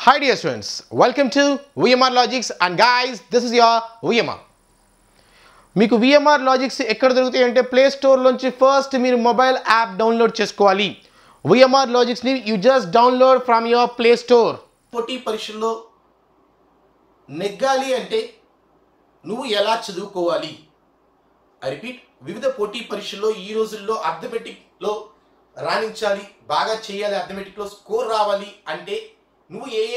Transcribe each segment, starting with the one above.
Hi dear students, welcome to VMR Logics and guys, this is your VMR. మీకు VMR Logics ఎక్కడ దొరుకుతాయి అంటే play store నుంచి first మీరు మొబైల్ యాప్ డౌన్లోడ్ చేసుకోవాలి. VMR Logics ని you just download from your play store. పోటీ పరీక్షల్లో నెగ్గాలి అంటే నువ్వు ఎలా చదువుకోవాలి? ఐ రిపీట్, వివిధ పోటీ పరీక్షల్లో ఈ రోజుల్లో అర్థమెటిక్లో రాణించాలి, బాగా చేయాలి, అర్థమెటిక్లో స్కోర్ రావాలి అంటే నువ్వు ఏ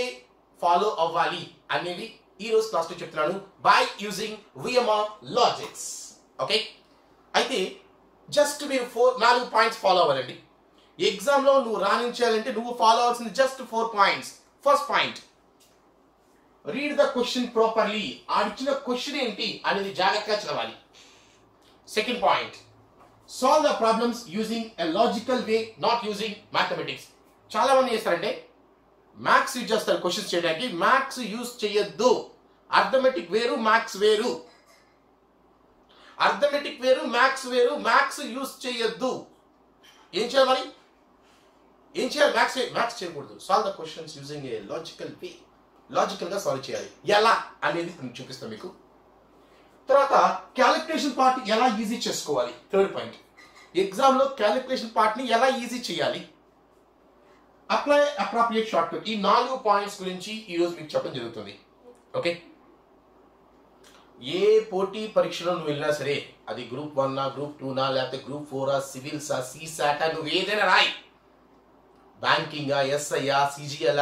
ఫాలో అవ్వాలి అనేది ఈ రోజు క్లాస్లో చెప్తున్నాను by using VMR Logics. Okay, అయితే జస్ట్ మీరు 4 పాయింట్స్ ఫాలో అవ్వాలండి. ఎగ్జామ్లో నువ్వు రాణించాలంటే నువ్వు ఫాలో అవ్వాల్సింది just 4 points. First point, read the question properly. ఆడిచ్చిన క్వశ్చన్ ఏంటి అనేది జాగ్రత్తగా చదవాలి. Second point, solve the problems using a logical way, not using mathematics. చాలా మంది చేస్తారంటే మ్యాథ్స్ యూజ్ చేస్తారు క్వశ్చన్స్ చేయడానికి, మ్యాథ్స్ యూజ్ చేయొద్దు. అర్థమెటిక్ వేరు, మ్యాథ్స్ వేరు. అర్థమెటిక్ వేరు, మ్యాథ్స్ వేరు. మ్యాథ్స్ యూజ్ చేయొద్దు. ఏం చేయాలి మరి? ఏం చేయాలి? మ్యాథ్స్ చేయకూడదు. Solve the questions using a logical way. Logical గా సాల్వ్ చేయాలి. ఎలా అనేది నేను చూపిస్తాను మీకు. తర్వాత క్యాలిక్యులేషన్ పార్ట్ ఎలా ఈజీ చేసుకోవాలి. థర్డ్ పాయింట్, ఎగ్జామ్ లో క్యాలిక్యులేషన్ పార్ట్ ని ఎలా ఈజీ చేయాలి. Apply appropriate short cut. ఈ 4 పాయింట్స్ గురించి ఈ రోజు మీకు చెప్పడం జరుగుతుంది. ఓకే, ఏ పోటీ పరీక్షలో నువ్వు వెళ్ళినా సరే, అది గ్రూప్ 1 గ్రూప్ 2 లేకపోతే గ్రూప్ 4 సివిల్సా, CSAT, నువ్వు ఏదైనా రాయి, బ్యాంకింగా, SI, CGL,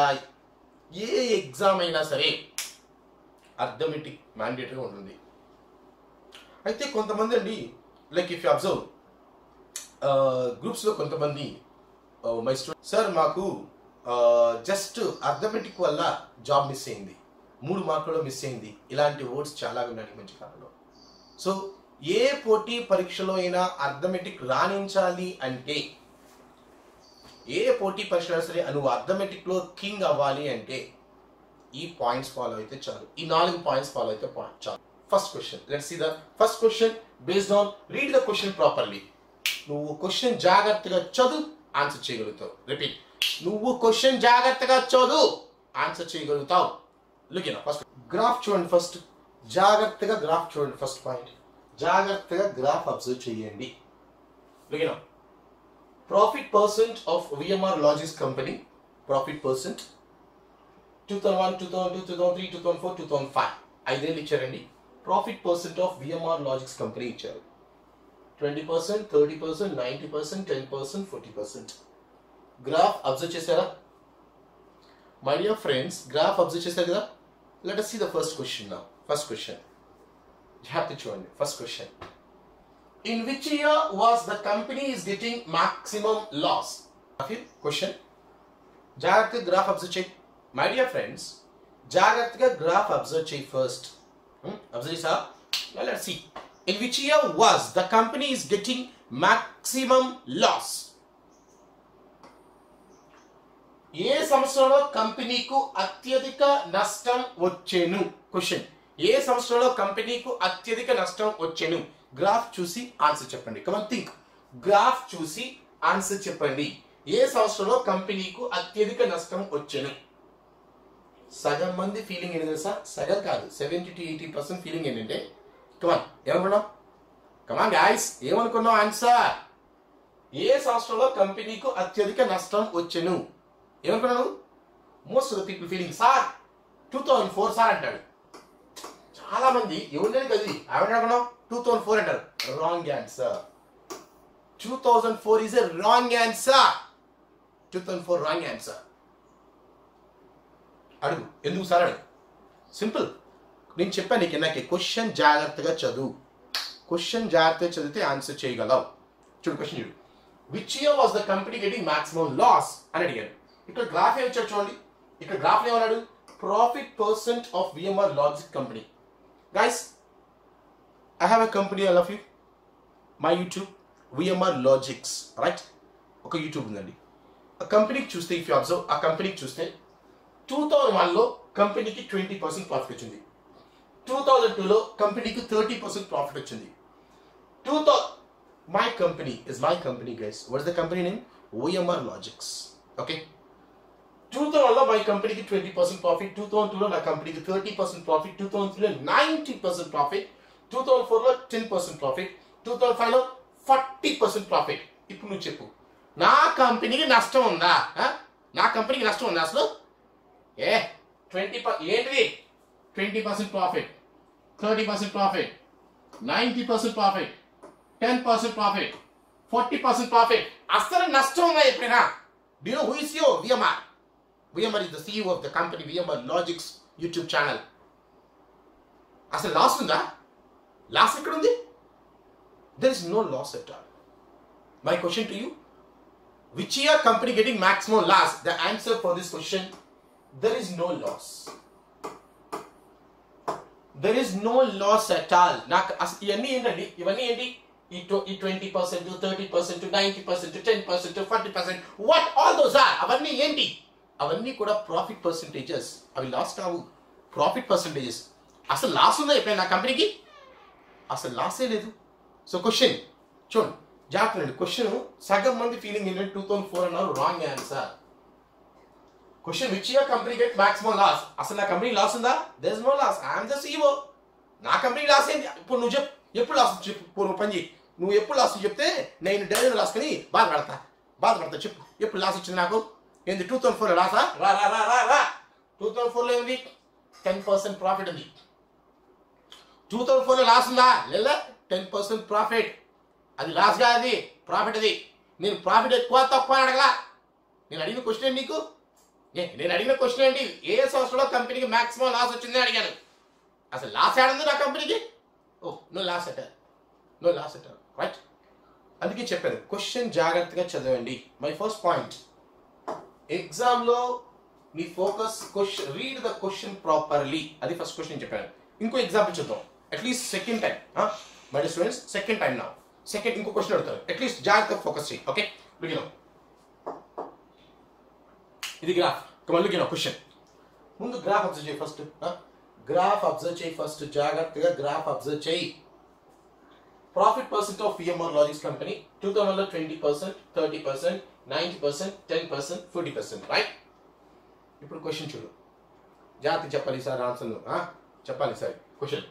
ఏ ఎగ్జామ్ అయినా సరే అర్థమెటిక్ మ్యాండేటరీగా ఉంటుంది. అయితే కొంతమంది అండి, లైక్ ఇఫ్ యూ అబ్జర్వ్ గ్రూప్స్లో కొంతమంది మై స్టూడెంట్, సార్ మాకు జస్ట్ అర్థమెటిక్ వల్ల జాబ్ మిస్ అయింది, 3 మార్కులు మిస్ అయింది, ఇలాంటి వర్డ్స్ చాలా ఉన్నాయి మంచి కాలంలో. సో ఏ పోటీ పరీక్షలో అయినా అర్థమెటిక్ రాణించాలి అంటే, ఏ పోటీ పరీక్షలో సరే నువ్వు అర్థమెటిక్లో కింగ్ అవ్వాలి అంటే ఈ పాయింట్స్ ఫాలో అయితే చాలు. ఈ 4 పాయింట్స్ ఫాలో అయితే చాలు. First question, let's see the first question based on read the question properly. నువ్వు క్వశ్చన్ జాగ్రత్తగా చదువు, ఆన్సర్ చేయగలుగుతావు. రిపీట్, నువ్వు క్వశ్చన్ జాగ్రత్తగా చదువు, ఆన్సర్ చేయగలుగుతావు. లుక్ ఎట్ ఫస్ట్ గ్రాఫ్ చూడండి. ఫస్ట్ జాగ్రత్తగా గ్రాఫ్ చూడండి. ఫస్ట్ పాయింట్, జాగ్రత్తగా గ్రాఫ్ అబ్జర్వ్ చేయండి. Look at profit percent of VMR Logics company. Profit percent 2001, 2002, 2003, 2004, 2005 5 ఇచ్చారండి. Profit percent of VMR Logics company ఇచ్చారు. 20%, 30%, 90%, 10%, 40%. గ్రాఫ్ అబ్జర్వ్ చేశారా? My dear friends, graph observe చేశారు కదా? Let us see the first question now. First question, జాగ్రత్తగా చూడండి. First question, in which year was the company is getting maximum loss? Question, జాగ్రత్తగా graph observe చేయి. My dear friends, జాగ్రత్తగా graph observe చేయి. First observe చేసా? Let's see. In which year was the company is getting maximum loss? ఏ సంవత్సరంలో కంపెనీకు అత్యధిక నష్టం వచ్చేను? క్వశ్చన్, ఏ సంవత్సరంలో కంపెనీకు అత్యధిక నష్టం వచ్చేను? గ్రాఫ్ చూసి ఆన్సర్ చెప్పండి. Come on think. గ్రాఫ్ చూసి ఆన్సర్ చెప్పండి. ఏ సంవత్సరంలో కంపెనీకు అత్యధిక నష్టం వచ్చేను? సగం మంది ఫీలింగ్ ఏంటి తెలుసా? సగం కాదు, 70 to 80% ఫీలింగ్ ఏంటంటే, కమాన్ ఏమనుకున్నావు? కమాన్ గాయ్స్, ఏమనుకున్నావు? ఆన్సర్. ఏ సంవత్సరంలో కంపెనీకు అత్యధిక నష్టం వచ్చెను? ఏమనుకున్నావు? Most of the people feeling, sir 2004 sir అంటాడు. చాలా మంది ఎవరిని కదా ఏమంటారు? 2004 అంటారు. Wrong answer. 2004 is a wrong answer. 2004 wrong answer. అడుగు, ఎందుకు సార్ అడుగు. సింపుల్. నేను చెప్పాను నీకు నాకు, క్వశ్చన్ జాగ్రత్తగా చదువు. క్వశ్చన్ జాగ్రత్తగా చదివితే ఆన్సర్ చేయగలవు. చూడు క్వశ్చన్ చూడు. Which year was the company getting maximum loss అని అడిగాడు. ఇక్కడ గ్రాఫ్ ఏమి వచ్చాడు చూడండి. ఇక్కడ గ్రాఫ్ ఏమన్నాడు? Profit percent of VMR Logics company. Guys, I have a company, I love you. My YouTube VMR Logics, right? ఒక యూట్యూబ్ ఉందండి. ఆ కంపెనీకి చూస్తే, ఇఫ్ యూ అబ్జర్వ్, ఆ కంపెనీకి చూస్తే 2001లో కంపెనీకి 20% ప్రాఫిట్ వచ్చింది. 2002లో కంపెనీకి 30% ప్రాఫిట్ వచ్చింది. My company is my company, guys. What is the company name? VMR Logics. Okay. 2001లో మై కంపెనీకి 20% ప్రాఫిట్, 2002లో నా కంపెనీకి 30% ప్రాఫిట్, 2003లో 90% ప్రాఫిట్, 2004లో 10% ప్రాఫిట్, 2005లో 40% ప్రాఫిట్. ఇప్పుడు నువ్వు చెప్పు, నా కంపెనీకి నష్టం ఉందా? నా కంపెనీకి నష్టం ఉందా అసలు? 20% 20% profit, 30% profit, 90% profit, 10% profit, 40% profit. అసలు నష్టం ఉందా ఎప్పుడైనా? Do you know who is your VMR? VMR is the CEO of the company VMR Logics YouTube channel. అసలు లాస్ ఉందా? లాస్ ఎక్కడ ఉంది? There is no loss at all. My question to you, which year company getting maximum loss? The answer for this question, there is no loss. There is no loss at all. నాకు ఇవన్నీ ఏంటండి? ఇవన్నీ ఏంటి? ఈ 20%, 30%, 90%, 10%, 40%, what all those are? అవన్నీ ఏంటి? అవన్నీ కూడా ప్రాఫిట్ పర్సెంటేజెస్. అవి లాస్ కావు, ప్రాఫిట్ పర్సెంటేజెస్. అసలు లాస్ ఉందా ఎప్పుడైనా నా కంపెనీకి? అసలు లాసే లేదు. సో క్వశ్చన్ చూడండి జాగ్రత్త. క్వశ్చన్ సగం మంది ఫీలింగ్ ఏంటంటే 2004 అన్నారు, wrong answer. Question which year company get maximum loss? అసలు నా కంపెనీ లాస్ ఉందా? There is no loss. I'm the CEO. నా కంపెనీ లాస్ ఏంటి? ఇప్పుడు నువ్వు చెప్పు, ఎప్పుడు లాస్ చెప్పు. నువ్వు పని చేయి, నువ్వు ఎప్పుడు లాస్ చెప్తే నేను డైరీ రాసుకొని బాధపడతా. చెప్పు, ఎప్పుడు లాస్ వచ్చింది నాకు? ఏంది 2004 లాసా? రా 2004లో ఏంది? 10% ప్రాఫిట్ ఉంది. 2004లో లాస్ ఉందా? లేదా 10% ప్రాఫిట్. అది లాస్ కాదు, అది ప్రాఫిట్. అది నేను ప్రాఫిట్ ఎక్కువ తక్కువ అడగలా. నేను అడిగిన క్వశ్చన్ ఏంటి నీకు? నేను అడిగిన క్వశ్చన్ ఏంటి? ఏ సంవత్సరంలో కంపెనీకి మాక్సిమం లాస్ వచ్చిందని అడిగాను. అసలు లాస్ ఏడుంది నా కంపెనీకి? No loss at all. Right? అందుకే చెప్పాను క్వశ్చన్ జాగ్రత్తగా చదవండి. మై ఫస్ట్ పాయింట్, ఎగ్జామ్లో నీ focus question, read the question properly. అది ఫస్ట్ క్వశ్చన్ చెప్పాను. ఇంకో ఎగ్జాంపుల్ చూద్దాం. At least second time my students, second time నా సెకండ్ ఇంకో క్వశ్చన్ అడుగుతారు. అట్లీస్ట్ జాగ్రత్తగా ఫోకస్ చేయి. Okay, begin. ఇది గ్రాఫ్. మళ్ళీ క్వశ్చన్ ముందు గ్రాఫ్ అబ్జర్వ్ చేయి ఫస్ట్. గ్రాఫ్ అబ్జర్వ్ చేయి ఫస్ట్, జాగ్రత్తగా గ్రాఫ్ అబ్జర్వ్ చేయి. Profit percent of VMR logics company 2000లో 20%, 30%, 90%, 10%, 40%. రైట్? ఇప్పుడు క్వశ్చన్ చూడు, జాగ్రత్త చెప్పాలి సార్ ఆన్సర్. చెప్పాలి sir question.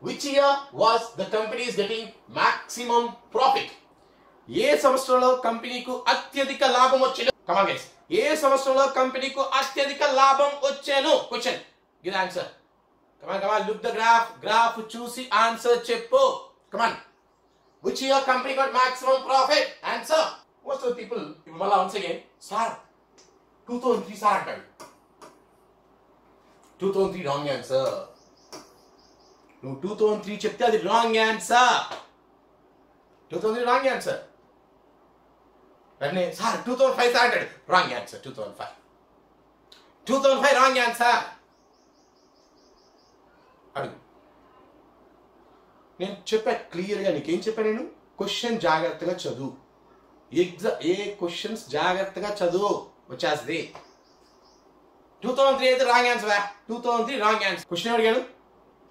Which year was the company is getting maximum profit? ఏ సంవత్సరంలో కంపెనీకు అత్యధిక లాభం వచ్చేను? కమాన్ గైస్, ఏ సంవత్సరంలో కంపెనీకు అత్యధిక లాభం వచ్చేను? Question, give answer. Come on look the graph చూసి ఆన్సర్ చెప్పు. కమాన్, which year company got maximum profit? Answer. Most of the people, mala once again, sir 2003 sir antaru. 2003 wrong answer. No, 2003 చెప్తే అది wrong answer. 2003 wrong answer. అంటే sir 2005 sir అంటాడు. wrong answer. 2005 wrong answer. అడుగు. నేను చెప్పా క్లియర్గా, నీకేం చెప్పా నేను? క్వశ్చన్ జాగ్రత్తగా చదువు. ఏ క్వశ్చన్స్ జాగ్రత్తగా చదువు, వచ్చేస్తుంది. 2003 అయితే wrong answer. 2003 wrong answer. Question అడిగాను,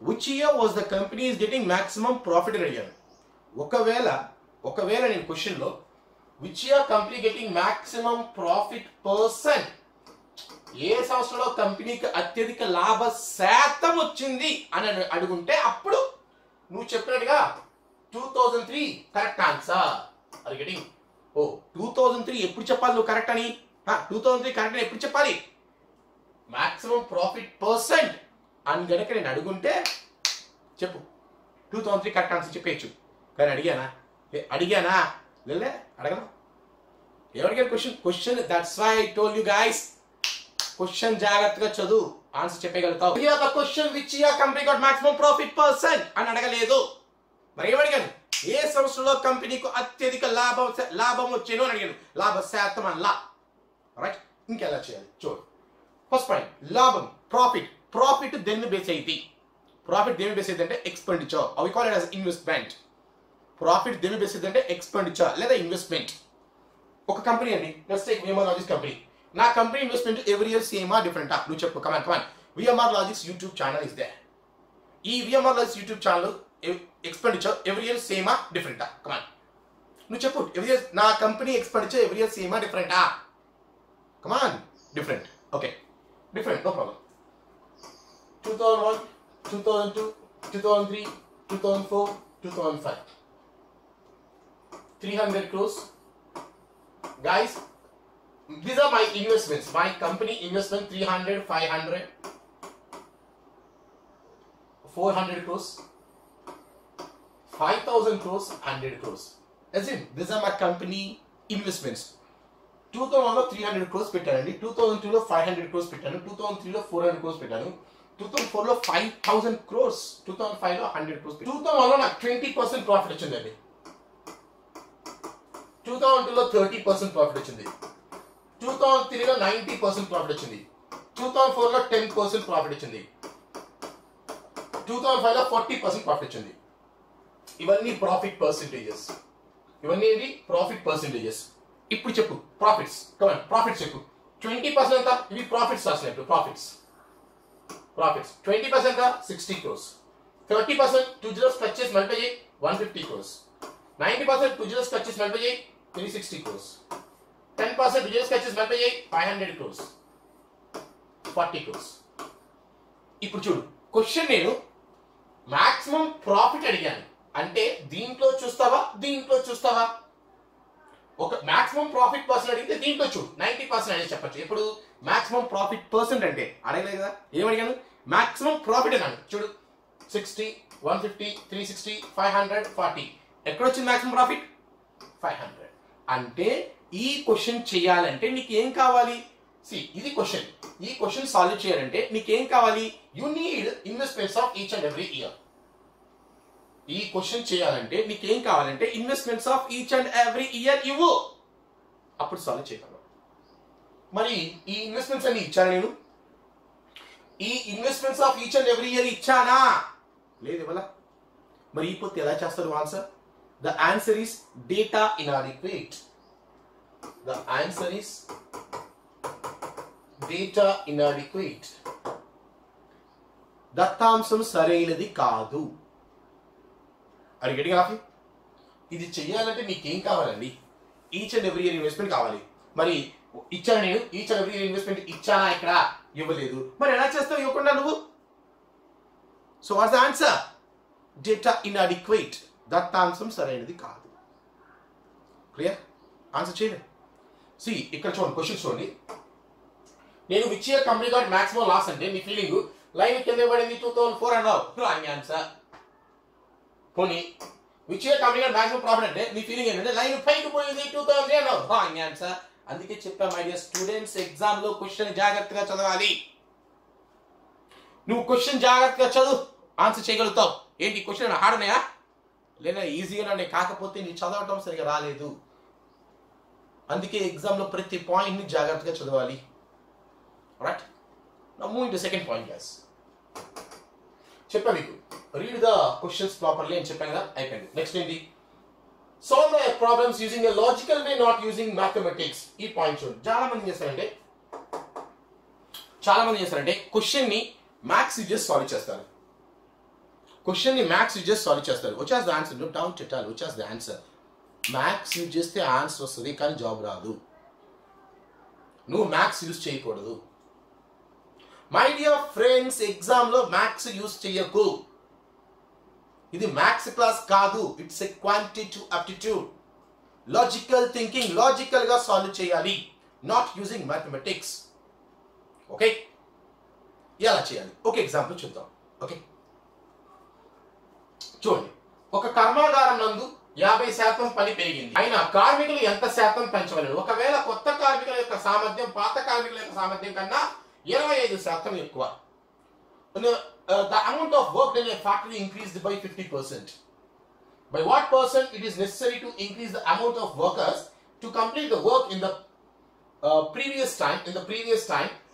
which year was the company is getting maximum profit అని అడిగాను. ఒకవేళ నేను క్వశ్చన్లో which year company getting maximum profit percent, ఏ సంవత్సరంలో కంపెనీకి అత్యధిక లాభ శాతం వచ్చింది అని అడుగుంటే అప్పుడు నువ్వు చెప్పినట్టుగా 2003 కరెక్ట్ ఆన్సర్. అది గెటింగ్ 2003 ఎప్పుడు చెప్పాలి నువ్వు కరెక్ట్ అని? 2003 కరెక్ట్ అని ఎప్పుడు చెప్పాలి? మాక్సిమం ప్రాఫిట్ పర్సెంట్ అని గనక నేను అడుగుంటే చెప్పు 2003 కరెక్ట్ ఆన్సర్ చెప్పేయచ్చు. కానీ అడిగానా లేలే అడగనా? ఏమడిగాను question that's why I told you guys, question జాగ్రత్తగా చదువు, ఆన్సర్ చెప్పగలుగుతావు. Here the question which year company got maximum profit percent అని అడగలేదు. మరి ఏమడిగాను? ఏ సంవత్సరంలో కంపెనీకు అత్యధిక లాభం వచ్చేను అని అడిగాను. లాభ శాతం అలా. రైట్? ఇంకెలా చేయాలి చూడు. ఫస్ట్ పాయింట్, లాభం, ప్రాఫిట్ దేన్ని బేస్ అయింది? ప్రాఫిట్ దేని బేస్ అయింది అంటే ఎక్స్పెండిచర్. అవి call it as investment. Profit దేని బేస్ అయింది అంటే ఎక్స్పెండిచర్ లేదా ఇన్వెస్ట్మెంట్. ఒక కంపెనీ అండి, let's take VMR logics company. నా కంపెనీ ఇన్వెస్ట్మెంట్ ఎవ్రీ ఇయర్ సేమా డిఫరెంటా? నువ్వు చెప్పు. Come on. VMR logics YouTube channel is there. ఈ VMR logics YouTube channel expenditure every year సేమా డిఫరెంటా? కమాన్ నువ్వు చెప్పు. ఎవ్రీ ఇయర్ నా కంపెనీ ఎక్స్పెండిచర్ ఎవ్రీ ఇయర్ సేమా డిఫరెంటా? Come on, different. Okay, different, no problem. 2001, 2002, 2003, 2004, 2005. 300 crores. Guys, these are my investments. My company investment 300, 500, 400 crores, 5,000 crores, 100 crores. As in, these are my company investments. 2001 లో 300 crores పెట్టానండి, 2002 లో 500 crores పెట్టాను, 2003 లో 400 crores పెట్టాను, 2004 లో 5,000 crores, 2005 లో 100 crores. 2001 లో నాకు 20% ప్రాఫిట్ వచ్చిందండి, 2002 లో 30% ప్రాఫిట్ వచ్చింది, 2003 లో 90% ప్రాఫిట్ వచ్చింది, 2004 లో 10% ప్రాఫిట్ వచ్చింది, 2005 లో 40% ప్రాఫిట్ వచ్చింది. ఇవన్నీ ప్రాఫిట్ పర్సెంటేజెస్, ఇవన్నీ ఏంటి ప్రాఫిట్ పర్సెంటేజెస్. ఇప్పుడు చెప్పు ప్రాఫిట్స్, ప్రాఫిట్స్ చెప్పు. 20% ఎంత? ఇవి ప్రాఫిట్స్ రాసినట్టు, ప్రాఫిట్స్ 20% 60 crores, 30% 2 zeros కట్ చేసి మల్టిప్లై చేయి 150 crores, 90% 2 zeros కట్ చేసి మల్టిప్లై చేయి 360 crores, 10% 2 zeros కట్ చేసి మల్టిప్లై చేయి 500 crores, 40 crores. ఇప్పుడు చూడు, క్వశ్చన్ నేను మాక్సిమం ప్రాఫిట్ అడిగాను అంటే దీంట్లో చూస్తావా దీంట్లో చూస్తావా? ఒక మాక్సిమం ప్రాఫిట్ పర్సెంట్ అడిగితే దీంట్లో చూడు 90% అనేది చెప్పచ్చు. ఇప్పుడు మాక్సిమం ప్రాఫిట్ పర్సెంట్ అంటే అడగలేదు కదా, ఏమడిగాను? మాక్సిమం ప్రాఫిట్ అన్నాను. చూడు 60, 150, 360, 500, 40. ఎక్కడొచ్చింది మాక్సిమం ప్రాఫిట్? 500. అంటే ఈ క్వశ్చన్ చేయాలంటే నీకు ఏం కావాలి? ఇది క్వశ్చన్. ఈ క్వశ్చన్ సాల్వ్ చేయాలంటే నీకేం కావాలి? You need investments of each and every year. ఈ క్వశ్చన్ చేయాలంటే నీకేం కావాలంటే investments of each and every year ఇవ్వు, అప్పుడు సాల్వ్ చేయగలవు. మరి ఈ ఇన్వెస్ట్మెంట్స్ అన్ని ఇచ్చాను నేను, ఈ investments of each and every year ఇచ్చానా? లేదు ఇవ్వాల. మరి ఇప్పుడు ఎలా చేస్తారు answer? The answer is data inadequate. The answer is data inadequate. దత్తాంశం సరైనది కాదు. అది గట్టిగా రాఫీ. ఇది చెయ్యాలంటే నీకేం కావాలండి? Each and every year investment కావాలి. మరి ఇచ్చాను నేను, each and every year investment ఇచ్చానా? ఇక్కడ ఇవ్వలేదు. మరి ఎలా చేస్తావు ఇవ్వకుండా నువ్వు? So what's the answer? Data inadequate. దత్తాంశం సరైనది కాదు. క్లియర్? ఆన్సర్ చేయలేదు. ఇక్కడ చూడండి, క్వశ్చన్ చూడండి. నేను which year company got maximum loss అంటే నీ ఫీలింగ్ లైన్ కింద పడింది 2004 అన్నావు, రాంగ్ ఆన్సర్. పోనీ which year company got maximum profit అంటే నీ ఫీలింగ్ ఏంటంటే లైన్ పైకి పోయింది 2003 అన్నావు, రాంగ్ ఆన్సర్. అందుకే చెప్పా మై డియర్ స్టూడెంట్స్, ఎగ్జామ్ లో క్వశ్చన్ జాగ్రత్తగా చదవాలి. నువ్వు క్వశ్చన్ జాగ్రత్తగా చదువు, ఆన్సర్ చేయగలుగుతావు. ఏంటి క్వశ్చన్ హార్డ్ ఉన్నాయా? లేదా ఈజీగా ఉన్నాయి, కాకపోతే నీ చదవటం సరిగా రాలేదు. అందుకే ఎగ్జామ్ లో ప్రతి పాయింట్ ని జాగ్రత్తగా చదవాలి. Right? Now moving to second point guys. చెప్పా మీకు రీడ్ ద క్వశ్చన్స్ ప్రాపర్లీ అని చెప్పాను కదా, అయిపోయింది. నెక్స్ట్ ఏంటి? Solve the problems using a logical way, not using mathematics. ఈ పాయింట్ చూడండి. చాలా మంది చేస్తారంటే క్వశ్చన్ ని మ్యాథ్స్ యూజ్ చేసి సాల్వ్ చేస్తారు. క్వశ్చన్ ని మ్యాథ్స్ యూజ్ చేసి సాల్వ్ చేస్తారు. వచ్చి the answer, no doubt at all, వచ్చి ద ఆన్సర్. మ్యాథ్స్ యూజ్ చేస్తే ఆన్సర్ వస్తుంది కానీ జాబ్ రాదు. నువ్వు మ్యాథ్స్ యూజ్ చేయకూడదు. మై డియర్ ఫ్రెండ్స్, ఎగ్జామ్ లో మ్యాథ్స్ యూజ్ చేయకు. ఇది మ్యాథ్స్ క్లాస్ కాదు, it's a quantitative aptitude. Logical thinking, logical గా సాల్వ్ చేయాలి, నాట్ యూజింగ్ మ్యాథమెటిక్స్. ఓకే, ఎలా చేయాలి? ఒక ఎగ్జాంపుల్ చూద్దాం. ఓకే, చూడండి. ఒక కర్మాగారం నందు 50% పని పెరిగింది, అయినా కార్మికులు ఎంత శాతం పెంచవలెను? ఒకవేళ కొత్త కార్మికుల యొక్క సామర్థ్యం పాత కార్మికుల యొక్క సామర్థ్యం కన్నా 25% ఎక్కువ. The amount of work in a factory increased by 50%. By what percent it is necessary to increase the amount of workers to complete the work in the previous time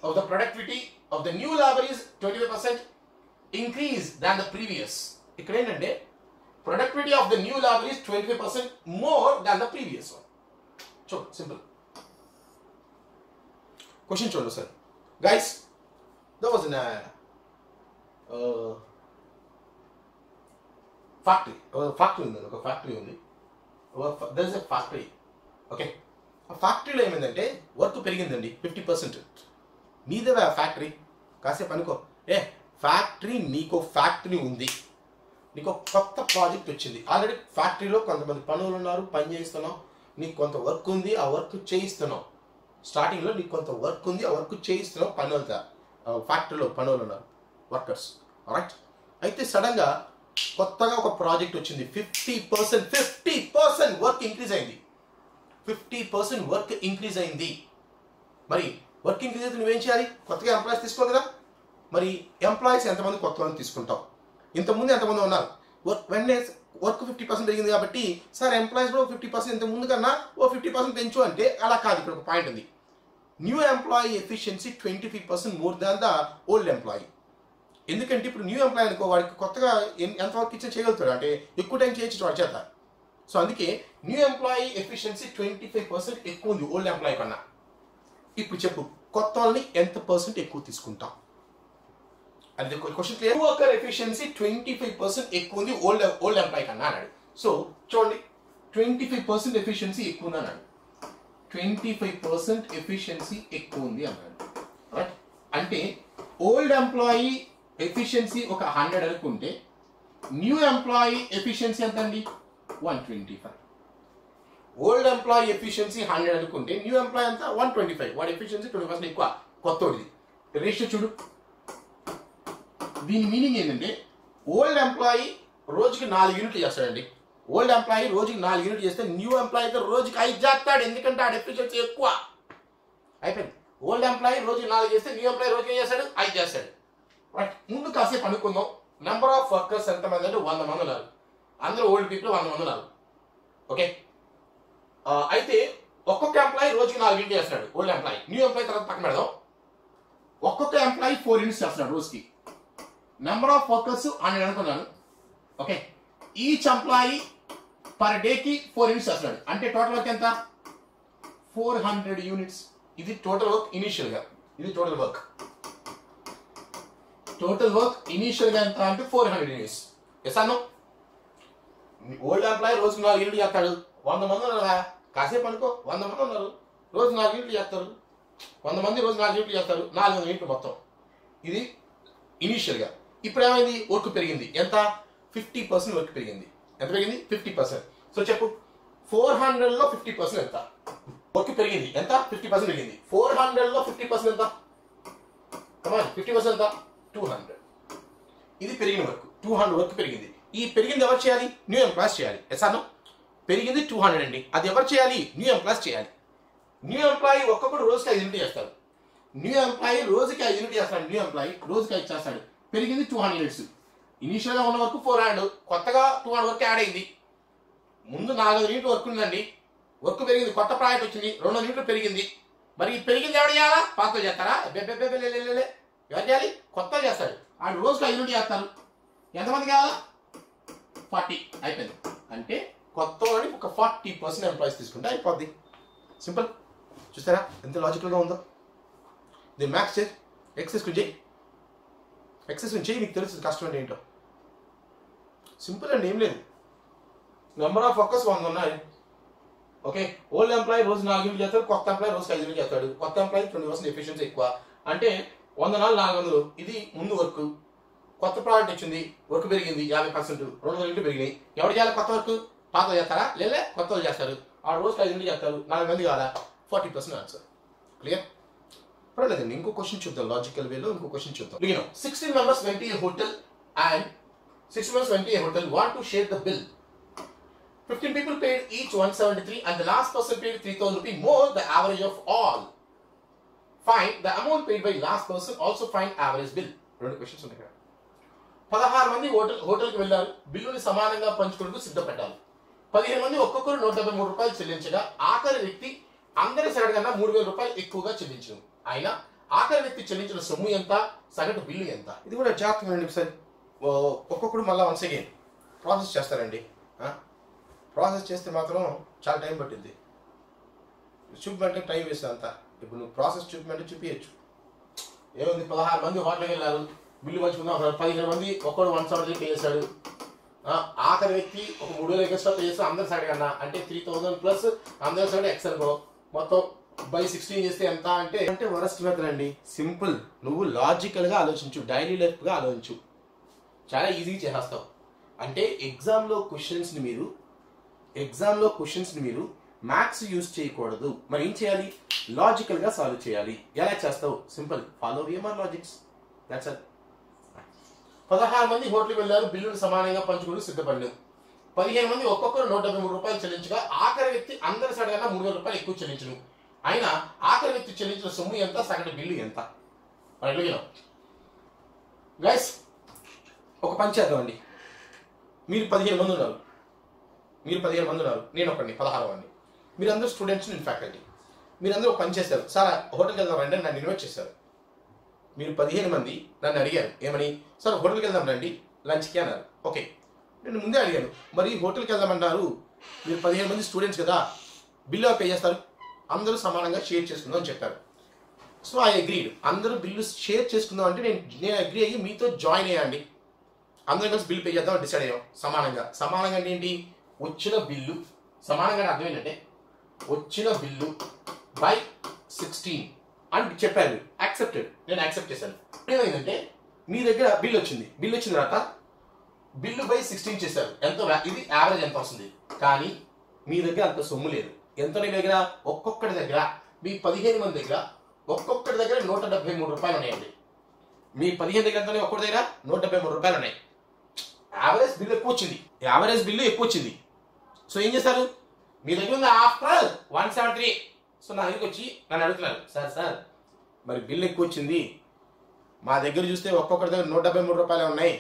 of the productivity of the new labor is 25% increase than the previous. ఇక్కడ ఏంటంటే productivity of the new labor is 25% more than the previous one. చూడు, simple question చూడండి sir. Guys, there was a factory. ఒక factory ఉంది. there is a factory. Okay, ఆ ఫ్యాక్టరీలో ఏమైందంటే work పెరిగిందండి 50%. మీదేవా ఫ్యాక్టరీ, కాసేపు అనుకో. ఫ్యాక్టరీ, నీకు ఫ్యాక్టరీ ఉంది, నీకు కొత్త ప్రాజెక్ట్ వచ్చింది, ఆల్రెడీ ఫ్యాక్టరీలో కొంతమంది పనులు ఉన్నారు, పని చేయిస్తున్నావు, నీకు కొంత వర్క్ ఉంది, ఆ వర్క్ చేయిస్తున్నావు. స్టార్టింగ్లో నీకు కొంత వర్క్ ఉంది, ఆ వర్క్ చేయిస్తున్నావు, పనులు ఫ్యాక్టరీలో పనులు ఉన్నారు, వర్కర్స్. రైట్. అయితే సడన్గా కొత్తగా ఒక ప్రాజెక్ట్ వచ్చింది, 50% వర్క్ ఇంక్రీజ్ అయింది. 50% వర్క్ ఇంక్రీజ్ అయింది. మరి వర్క్ ఇంక్రీజ్ అయితే నువ్వేం చేయాలి? కొత్తగా ఎంప్లాయీస్ తీసుకోవాలి కదా. మరి ఎంప్లాయీస్ ఎంతమంది కొత్త మంది తీసుకుంటావు? ఇంతకుముందు ఎంతమంది ఉన్నారు? వెంటనే వర్క్ 50% పెరిగింది కాబట్టి సార్ ఎంప్లాయీస్ కూడా 50% ఇంత ముందు కన్నా 50% పెంచు అంటే అలా కాదు. ఇక్కడ ఒక పాయింట్ ఉంది. New employee efficiency 25% more than the old employee. ఎందుకంటే ఇప్పుడు న్యూ ఎంప్లాయీ అనుకో, వాడికి కొత్తగా ఎంత వర్క్ ఇచ్చా చేయగలుగుతాడు, అంటే ఎక్కువ టైం చేయొచ్చు వాడి చేత. సో అందుకే న్యూ ఎంప్లాయీ ఎఫిషియన్సీ 25% ఎక్కువ ఉంది ఓల్డ్ ఎంప్లాయీ కన్నా. ఇప్పుడు చెప్పు, కొత్త వాళ్ళని ఎంత పర్సెంట్ ఎక్కువ తీసుకుంటాం? అది క్వశ్చన్ క్లియర్. వర్కర్ ఎఫిషియన్సీ 25% ఎక్కువ ఉంది ఓల్డ్ ఎంప్లాయీ కన్నా అన్నాడు. సో చూడండి, 25% ఎఫిషియన్సీ ఎక్కువ ఉంది అన్నాడు. 25% ఎఫిషియన్సీ ఎక్కువ ఉంది అన్నాడు. రైట్. అంటే ఓల్డ్ ఎంప్లాయీ ఎఫిషియన్సీ ఒక 100 అనుకుంటే న్యూ ఎంప్లాయీ ఎఫిషియన్సీ ఎంత అండి? 125. ఓల్డ్ ఎంప్లాయీ ఎఫిషియన్సీ 100 అనుకుంటే న్యూ ఎంప్లాయీ అంతా 125. వాడి ఎఫిషియన్సీ 20% ఎక్కువ కొత్తోడిది. రేషియో చూడు. దీని మీనింగ్ ఏంటంటే ఓల్డ్ ఎంప్లాయీ రోజుకి 4 యూనిట్లు చేస్తాడండి. ఓల్డ్ ఎంప్లాయీ రోజుకి 4 యూనిట్లు చేస్తే న్యూ ఎంప్లాయీ అయితే రోజుకి 5 చేస్తాడు, ఎందుకంటే ఆ ఎఫిషియన్సీ ఎక్కువ. అయిపోయింది. ఓల్డ్ ఎంప్లాయీ రోజుకి 4 చేస్తే న్యూ ఎంప్లాయీ రోజుకి ఏం చేస్తాడు? 5 చేస్తాడు. రైట్. ముందు కాసేపు అనుకుందాం. నెంబర్ ఆఫ్ వర్కర్స్ ఎంతమంది అంటే 100 మంది ఉన్నారు. అందరూ ఓల్డ్ పీపుల్ 100 మంది ఉన్నారు. ఓకే. అయితే ఒక్కొక్క ఎంప్లాయీ రోజుకి 4 యూనిట్లు చేస్తాడు ఓల్డ్ ఎంప్లాయీ. న్యూ ఎంప్లాయీ తర్వాత పక్కన పెడదాం. ఒక్కొక్క ఎంప్లాయీ 4 యూనిట్స్ చేస్తున్నాడు రోజుకి. నెంబర్ ఆఫ్ వర్కర్స్ 100 అనుకున్నాను. ఓకే. ఈచ్ ఎంప్లాయీ పర్ డేకి 4 యూనిట్స్ చేస్తున్నాడు. అంటే టోటల్ వర్క్ ఎంత? 400 యూనిట్స్. ఇది టోటల్ వర్క్ ఇనీషియల్ గా. ఇది total work. Total work initial గా ఎంత అంటే 400 యూనిట్స్. ఎస్ అన్నో. ఓల్డ్ ఎంప్లాయీ రోజు 4 యూనిట్లు చేస్తాడు. 100 మంది ఉన్నారు. కాసేపు అనుకో, 100 మంది ఉన్నారు, రోజు 4 యూనిట్లు చేస్తారు. 100 మంది రోజు 4 యూనిట్లు చేస్తారు. 400 యూనిట్లు మొత్తం. ఇది ఇనీషియల్ గా. ఇప్పుడు ఏమైంది? వర్క్ పెరిగింది. ఎంత? 50% వర్క్ పెరిగింది. ఎంత పెరిగింది? 50%. సో చెప్పు, 400లో 50% ఎంత? వర్క్ పెరిగింది. ఎంత? 50% పెరిగింది. 400లో 50% ఎంత? 50% ఎంత? 200. ఇది పెరిగిన వర్క్. 200 వర్క్ పెరిగింది. ఈ పెరిగింది ఎవరు చేయాలి? న్యూ ఎంప్లాయీస్ చేయాలి. ఎస్ అన్నో. పెరిగింది 200 అండి. అది ఎవరు చేయాలి? న్యూ ఎంప్లాయీస్ చేయాలి. న్యూ ఎంప్లాయీ ఒక్కొక్కడు రోజుకి 5 యూనిట్లు చేస్తాడు. న్యూ ఎంప్లాయీ రోజుకి 5 యూనిట్లు చేస్తాడు. న్యూ ఎంప్లాయీ రోజుకి 5 చేస్తాడు. పెరిగింది 200 యూనిట్స్. ఇనీషియల్గా ఉన్న వరకు 400, కొత్తగా 200 వరకు యాడ్ అయింది. ముందు 400 యూనిట్లు వర్క్ ఉందండి. వర్క్ పెరిగింది, కొత్త ప్రాజెక్ట్ వచ్చింది, 200 యూనిట్లు పెరిగింది. మరి పెరిగింది ఎవరు చేయాలా? పాతలు చేస్తారా? ఎవరు చేయాలి? కొత్త చేస్తాడు. ఆడు రోజుకి 5 యూనిట్లు చేస్తారు. ఎంతమంది కావాలా? 40. అయిపోయింది. అంటే కొత్త వాడికి ఒక 40% ఎంప్లాయీస్ తీసుకుంటే అయిపోద్ది. సింపుల్. చూస్తారా ఎంత లాజికల్గా ఉందో? దీని మ్యాథ్స్ చేయి, ఎక్సెస్ చేయి, ఎక్సెస్ చేయి, నీకు తెలుస్తుంది కష్టం అంటే ఏంటో. సింపుల్ అండి, ఏం లేదు. నెంబర్ ఆఫ్ వర్కర్స్ 100 ఉన్నాయి. ఓకే. ఓల్డ్ ఎంప్లాయీ రోజు 4 యూనిట్లు చేస్తాడు, కొత్త ఎంప్లాయీ రోజు 5 యూనిట్లు చేస్తాడు. కొత్త ఎంప్లాయీ 20% ఎఫిషియన్సీ ఎక్కువ. అంటే 100 నాలుగు 400. ఇది ముందు వర్క్. కొత్త ప్రాజెక్ట్ వచ్చింది, వర్క్ పెరిగింది 50%, 200 యూనిట్లు పెరిగినాయి. ఎవరు చేయాలి కొత్త వర్క్? పాత చేస్తారా? లేదా కొత్త వాళ్ళు చేస్తారు. ఆ రోజుకి 5 యూనిట్లు చేస్తారు. 4 మంది కావాలా? 40% ఆన్సర్. క్లియర్? పర్వాలేదండి. ఇంకో క్వశ్చన్ చూద్దాం. లాజికల్ వేలో ఇంకో క్వశ్చన్ చూద్దాం. 16 members went to a hotel and 6 members went to a hotel want to share the bill. 15 people paid each 173 and the last person paid 3,000 rupees more the average of all. Find the amount paid by last person, also find average bill. రెండు questions ఉన్నాయి ఇక్కడ. 16 మంది హోటల్కి వెళ్ళారు. బిల్లుని సమానంగా పంచుకుంటూ సిద్ధపడ్డారు. 15 మంది ఒక్కొక్కరు 173 రూపాయలు చెల్లించగా ఆఖరి వ్యక్తి అందరి సగటు కన్నా 3,000 రూపాయలు ఎక్కువగా చెల్లించను. అయినా ఆఖరి వ్యక్తి చెల్లించిన సొమ్ము ఎంత? సగటు బిల్లు ఎంత? ఇది కూడా జాగ్రత్తగా అండి. ఒకసారి ఒక్కొక్కడు మళ్ళీ వన్స్ అగైన్ ప్రాసెస్ చేస్తారండి. ప్రాసెస్ చేస్తే మాత్రం చాలా టైం పట్టింది. చూపమంటే టైం వేస్తుంది అంతా. ఇప్పుడు నువ్వు ప్రాసెస్ చూపమంటే చూపించచ్చు. ఏముంది? 16 మంది హోటల్కి వెళ్ళారు, బిల్లు పంచుకుందాం. 15 మంది ఒక్కడు 173 పే చేశాడు. ఆఖరి వ్యక్తి ఒక 3,000 ఎక్స్ట్రా పే చేస్తే అందరి సైడ్ కన్నా, అంటే 3,000 ప్లస్ అందరి సైడ్ ఎక్స్ అనుకో, మొత్తం బై 16 చేస్తే ఎంత అంటే వరస్ట్ మెథడ్ అండి. సింపుల్. నువ్వు లాజికల్గా ఆలోచించు, డైలీ లైఫ్గా ఆలోచించు, చాలా ఈజీగా చేసేస్తావు. అంటే ఎగ్జామ్లో క్వశ్చన్స్ని మీరు మ్యాథ్స్ యూజ్ చేయకూడదు. మరి ఏం చేయాలి? లాజికల్గా సాల్వ్ చేయాలి. ఎలా చేస్తావు? Simple. Follow VMR logics. That's all. 16 మంది హోటల్కి వెళ్ళారు, బిల్లును సమానంగా పంచుకుని సిద్ధపడ్డారు. 15 మంది ఒక్కొక్కరు 173 రూపాయలు చెల్లించగా ఆఖరి వ్యక్తి అందరి సడగా 3000 రూపాయలు ఎక్కువ చెల్లించను. అయినా ఆఖరి వ్యక్తి చెల్లించిన సొమ్ము ఎంత, సగటు బిల్లు ఎంత? గైస్ ఒక పని చేద్దామండి. మీరు 15 మంది ఉన్నారు, నేను ఒకడిని 16 వాడిని. మీరందరూ స్టూడెంట్స్, నేను ఫ్యాకల్టీ. మీరందరూ ఒక పని చేస్తారు, సార్ హోటల్కి వెళ్దాం రండి నన్ను ఇన్వైట్ చేశారు. మీరు 15 మంది నన్ను అడిగారు ఏమని, సార్ హోటల్కి వెళ్దాం రండి లంచ్కి అన్నారు. ఓకే, నేను ముందే అడిగాను, మరి హోటల్కి వెళ్దామన్నారు, మీరు 15 మంది స్టూడెంట్స్ కదా, బిల్లు పే చేస్తారు, అందరూ సమానంగా షేర్ చేసుకుందాం అని చెప్పారు. So I agreed. అందరూ బిల్లు షేర్ చేసుకుందాం అంటే నేను అగ్రీ అయ్యి మీతో జాయిన్ అయ్యండి. అందరం కలిసి బిల్ పే చేద్దాం డిసైడ్ అయ్యాం సమానంగా. సమానంగా అంటే ఏంటి? వచ్చిన బిల్లు సమానంగా అర్థం ఏంటంటే వచ్చిన బిల్లు బై 16 అని చెప్పారు. యాక్సెప్టెడ్. నేను యాక్సెప్ట్ చేశాను. ఏమైందంటే మీ దగ్గర బిల్ వచ్చింది తర్వాత బిల్లు బై 16 చేశారు. ఎంత ఇది యావరేజ్ ఎంత వస్తుంది? కానీ మీ దగ్గర అంత సొమ్ము లేదు. ఎంత మీ దగ్గర? ఒక్కొక్కటి దగ్గర, మీ 15 మంది దగ్గర ఒక్కొక్కటి దగ్గర 173 రూపాయలు ఉన్నాయండి. మీ 15 దగ్గర ఎంత? ఒక్కొక్కటి దగ్గర 173 రూపాయలు ఉన్నాయి. యావరేజ్ బిల్లు ఎక్కువ వచ్చింది. సో ఏం చేస్తారు? మీ దగ్గర ఉంది ఆఫ్టర్ 173. సో నా దగ్గరికి వచ్చి నన్ను అడుగుతున్నారు, సార్ మరి బిల్లు ఎక్కువ వచ్చింది, మా దగ్గర చూస్తే ఒక్కొక్కటి దగ్గర 173 రూపాయలు ఉన్నాయి,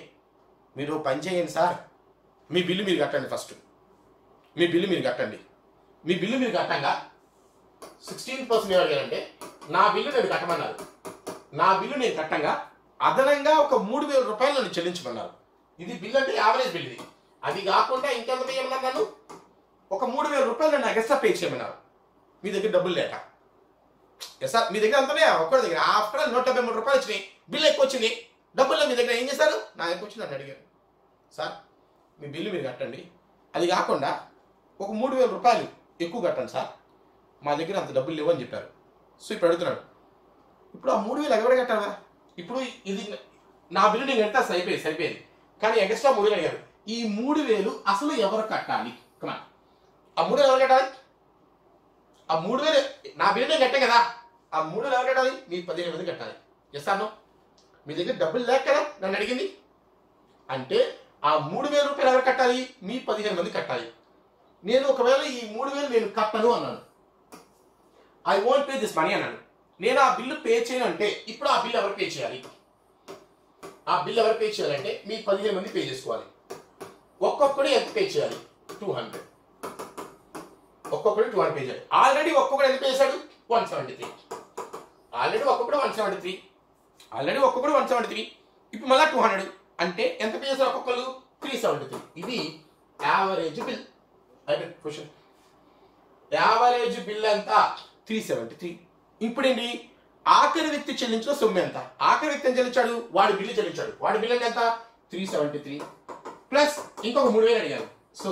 మీరు పని చేయండి సార్, మీ బిల్లు మీరు కట్టండి. ఫస్ట్ మీ బిల్లు మీరు కట్టంగా 16% ఏమడిగారంటే నా బిల్లు నేను కట్టమన్నారు. నా బిల్లు నేను కట్టంగా అదనంగా ఒక 3000 రూపాయలు నన్ను చెల్లించమన్నారు. ఇది బిల్ అంటే యావరేజ్ బిల్. ఇది అది కాకుండా ఇంకెంత పే చేయమన్నారు? నన్ను ఒక 3000 రూపాయలు నన్ను ఎక్స్ట్రా పే చేయమన్నారు. మీ దగ్గర డబ్బులు లేక. సార్ మీ దగ్గర అంతనే ఒక్కడి దగ్గర ఆఫ్టర్ 173 రూపాయలు వచ్చినాయి, బిల్ ఎక్కువ వచ్చింది, డబ్బుల్లో మీ దగ్గర ఏం చేశారు? నా దగ్గర వచ్చి నన్ను అడిగారు, సార్ మీ బిల్లు మీరు కట్టండి, అది కాకుండా ఒక 3000 రూపాయలు ఎక్కువ కట్టండి సార్, మా దగ్గర అంత డబ్బులు లేవు అని చెప్పారు. సో ఇప్పుడు అడుగుతున్నాడు, ఇప్పుడు ఆ 3000 ఎవరు కట్టారా? ఇప్పుడు ఇది నా బిల్లు నేను కట్టా సరిపోయేది, కానీ ఎక్స్ట్రా 3000 అడిగారు. ఈ 3000 అసలు ఎవరు కట్టాలి? ఆ 3000 ఎవరు కట్టాలి? ఆ 3000 నా బిల్లు నేను కట్టే కదా, ఆ 3000 ఎవరు కట్టాలి? మీ 15 మంది కట్టాలి. చేస్తాను. మీ దగ్గర డబ్బులు లేక కదా నన్ను అడిగింది. అంటే ఆ 3000 రూపాయలు ఎవరు కట్టాలి? మీ 15 మంది కట్టాలి. నేను ఒకవేళ ఈ 3000 నేను కట్టను అన్నాను, I want pay this money అన్నాను. నేను ఆ బిల్లు పే చేయను అంటే ఇప్పుడు ఆ బిల్లు ఎవరు పే చేయాలి? ఆ బిల్లు ఎవరు పే చేయాలంటే మీ 15 మంది పే చేసుకోవాలి. ఒక్కొక్కడు ఎంత పే చేయాలి? 200. ఒక్కొక్కడు 200 పే చేయాలి. ఆల్రెడీ ఒక్కొక్కడు ఎంత పే చేశాడు? 173. ఆల్రెడీ ఒక్కొక్కడు 173. ఇప్పుడు మళ్ళీ 200 అంటే ఎంత పే చేశారు ఒక్కొక్కరు? 373. ఇది యావరేజ్ బిల్. అయితే క్వశ్చన్, యావరేజ్ బిల్ ఎంత? 373. ఇప్పుడు ఏంటి? ఆఖరి వ్యక్తి చెల్లించిన సొమ్ము ఎంత? ఆఖరి వ్యక్తి ఎంత చెల్లించాడు? వాడి బిల్లు చెల్లించాడు. వాడి బిల్లు ఎంత? 373 ప్లస్ ఇంకొక 3000 అడిగారు. సో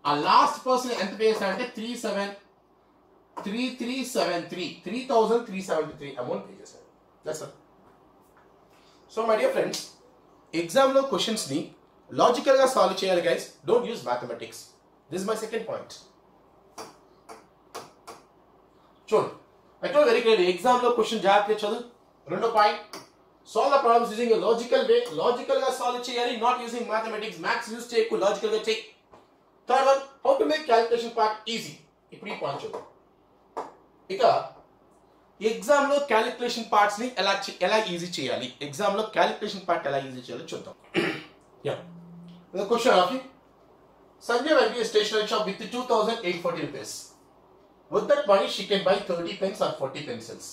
ఆ లాస్ట్ పర్సన్ ఎంత పే చేశాడంటే 3373 అమౌంట్ పే చేశాడు. సో మై డియర్ ఫ్రెండ్స్, ఎగ్జామ్లో క్వశ్చన్స్ని లాజికల్గా సాల్వ్ చేయాలి guys. Don't use mathematics. This is my second point. చూడండి, I told very clearly, ఎగ్జామ్లో క్వశ్చన్ జాగ్రత్తగా చదువు. రెండో point, solve the problems using a logical way. లాజికల్గా సాల్వ్ చేయాలి, not using mathematics. Maths use చేయకు, లాజికల్గా చేయి. Third one, how to make calculation part easy. ఇప్పుడు ఈ పాయింట్ చూద్దాం. ఇక ఎగ్జామ్లో క్యాలిక్యులేషన్ పార్ట్స్ ని ఎలా ఈజీ చేయాలి, ఎగ్జామ్లో క్యాలిక్యులేషన్ పార్ట్ ఎలా ఈజీ చేయాలో చూద్దాం. The question of Sanjay went to a stationery shop with 2,840 rupees. With that money, she can buy 30 pens or 40 pencils.